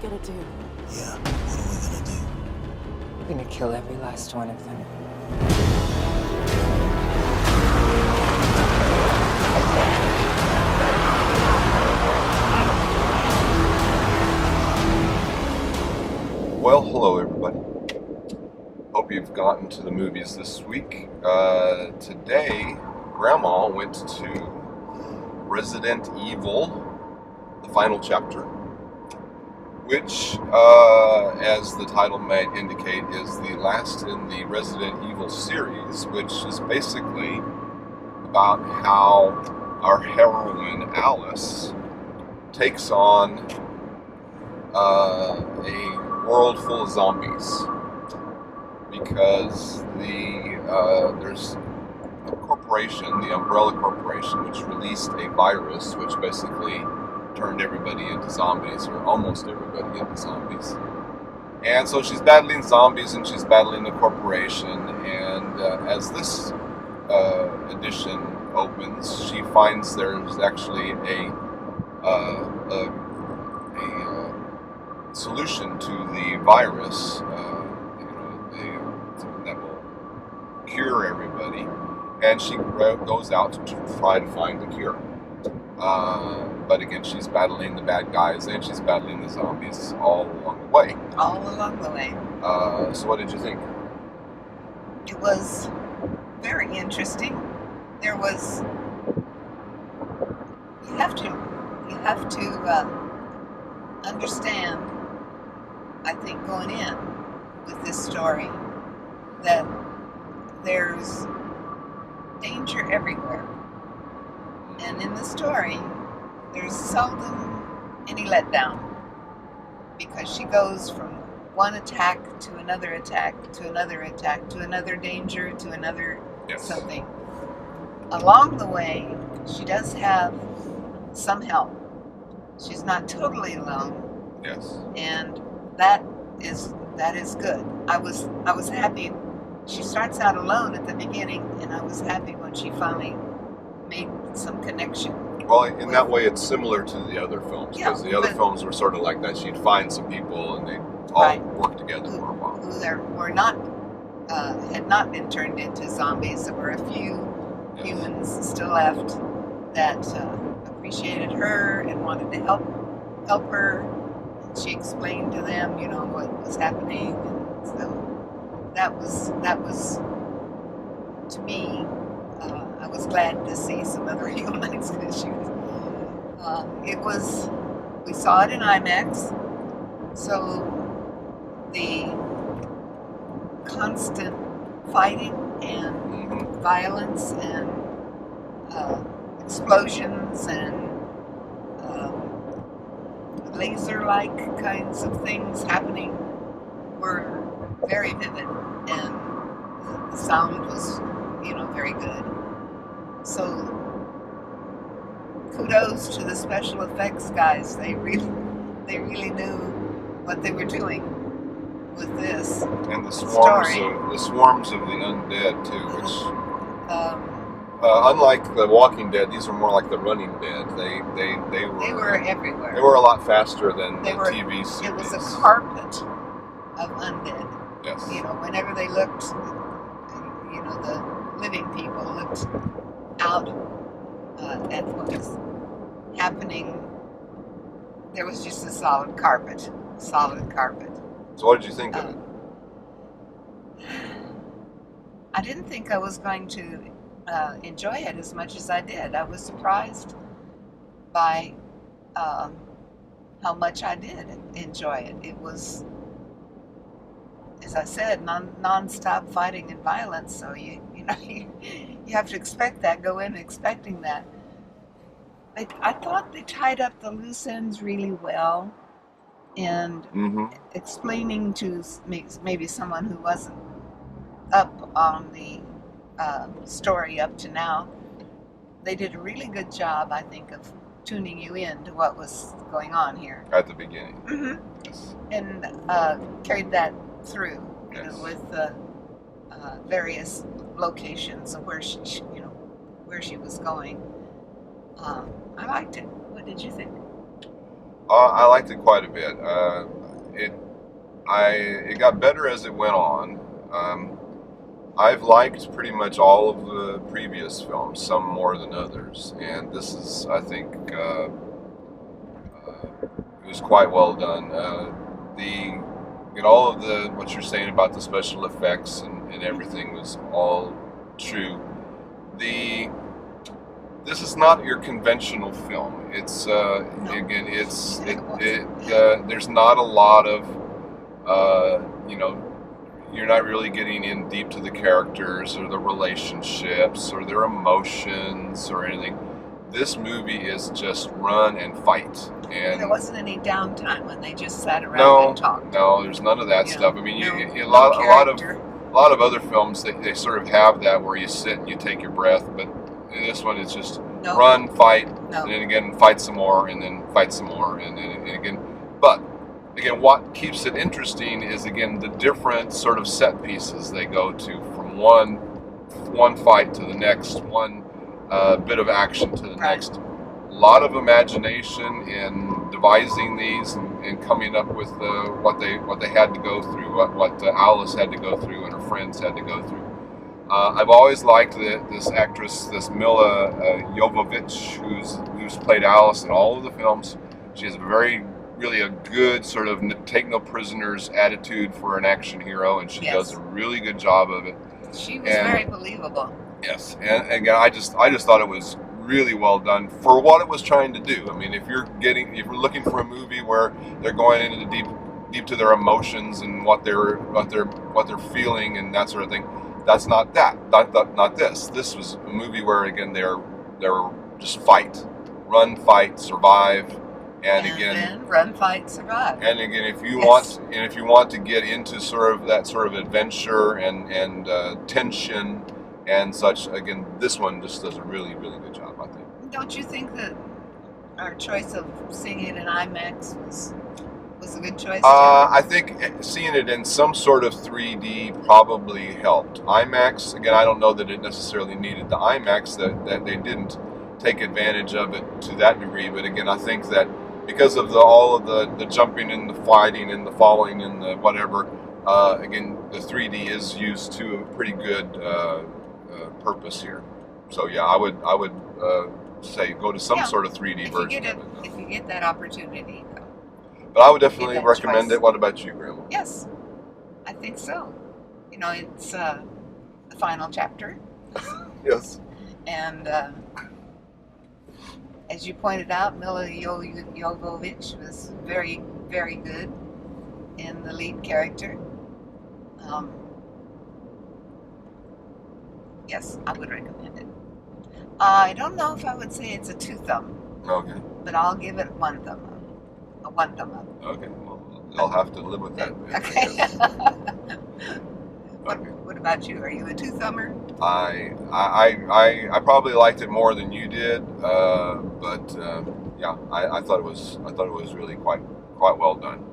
gonna do? Yeah, what are we gonna do? We're gonna kill every last one of them. Well, hello everybody. Hope you've gotten to the movies this week. Today, Grandma went to Resident Evil, the final chapter, which, as the title might indicate, is the last in the Resident Evil series, which is basically about how our heroine, Alice, takes on a world full of zombies, because there's a corporation, the Umbrella Corporation, which released a virus which basically turned everybody into zombies, or almost everybody into zombies. And so she's battling zombies and she's battling the corporation, and as this edition opens, she finds there's actually a solution to the virus, that will cure everybody, and she goes out to try to find the cure. But again, she's battling the bad guys and she's battling the zombies all along the way. All along the way. So what did you think? It was very interesting. There was, you have to understand, I think, going in with this story, that there's danger everywhere. And in the story, there's seldom any letdown, because she goes from one attack to another attack to another attack to another danger to another something. Along the way, she does have some help. She's not totally alone. Yes. And that is good. I was happy. She starts out alone at the beginning, and I was happy when she finally made some connection. Well, in that way, it's similar to the other films, because the other films were sort of like that. She'd find some people, and they'd all work together for a while. Who were not, had not been turned into zombies. There were a few humans still left that appreciated her and wanted to help her. And she explained to them, what was happening, and so that was to me. I was glad to see some other humans, because we saw it in IMAX, so the constant fighting and violence and explosions and laser-like kinds of things happening were very vivid, and the sound was, very good. So kudos to the special effects guys. They really knew what they were doing with this. And the story. swarms of the undead too, which unlike the Walking Dead, these are more like the Running Dead. They were everywhere. They were a lot faster than the TV series. It was a carpet of undead. Yes. Whenever they looked, the living people looked out at what was happening. There was just a solid carpet. So what did you think of it? I didn't think I was going to enjoy it as much as I did. I was surprised by how much I did enjoy it. It was, as I said, non-stop fighting and violence. So you have to expect that. Go in expecting that. I thought they tied up the loose ends really well, and explaining to maybe someone who wasn't up on the story up to now, they did a really good job, I think, of tuning you in to what was going on here at the beginning. Yes. And carried that through, with various locations of where where she was going. I liked it. What did you think? I liked it quite a bit. It got better as it went on. I've liked pretty much all of the previous films, some more than others, and this is, I think, it was quite well done. All of the what you're saying about the special effects and everything was all true. This is not your conventional film. It's again, there's not a lot of you're not really getting in deep to the characters or the relationships or their emotions or anything. This movie is just run and fight. And there wasn't any downtime when they just sat around and talked. No, there's none of that stuff. I mean, a lot of other films they sort of have that where you sit and you take your breath, but this one is just run, fight, and then again fight some more, and then fight some more, and then and again. But again, what keeps it interesting is again the different sort of set pieces they go to from one fight to the next, one bit of action to the next. A lot of imagination in devising these and coming up with what they had to go through, what Alice had to go through and her friends had to go through. I've always liked this actress, this Milla Jovovich, who's played Alice in all of the films. She has really a good sort of take no prisoners attitude for an action hero, and she does a really good job of it. She was very believable. Yes, and again, I just thought it was really well done for what it was trying to do. I mean, if you're looking for a movie where they're going into the deep to their emotions and what they're feeling and that sort of thing, that's not that. Not this. This was a movie where again they're just run, fight, survive, and again then run, fight, survive. And again, if you want to get into sort of that sort of adventure and tension and such, again, this one just does a really, really good job, I think. Don't you think that our choice of seeing it in IMAX was a good choice? I think seeing it in some sort of 3D probably helped. IMAX, again, I don't know that it necessarily needed the IMAX, that they didn't take advantage of it to that degree, but again, I think that because of all of the jumping and the fighting and the falling and the whatever, again, the 3D is used to a pretty good purpose here. So yeah, I would say go to some sort of 3D version of it. If you get that opportunity. But I would definitely recommend it. What about you, Grandma? Yes, I think so. It's the final chapter. Yes. And as you pointed out, Milla Jovovich was very, very good in the lead character. Yes, I would recommend it. I don't know if I would say it's a 2 thumb. Okay. But I'll give it 1 thumb up. A 1 thumb up. Okay. Well, I'll have to live with that. Okay. Okay. What about you? Are you a 2 thumber? I probably liked it more than you did, but yeah, I thought it was really quite well done.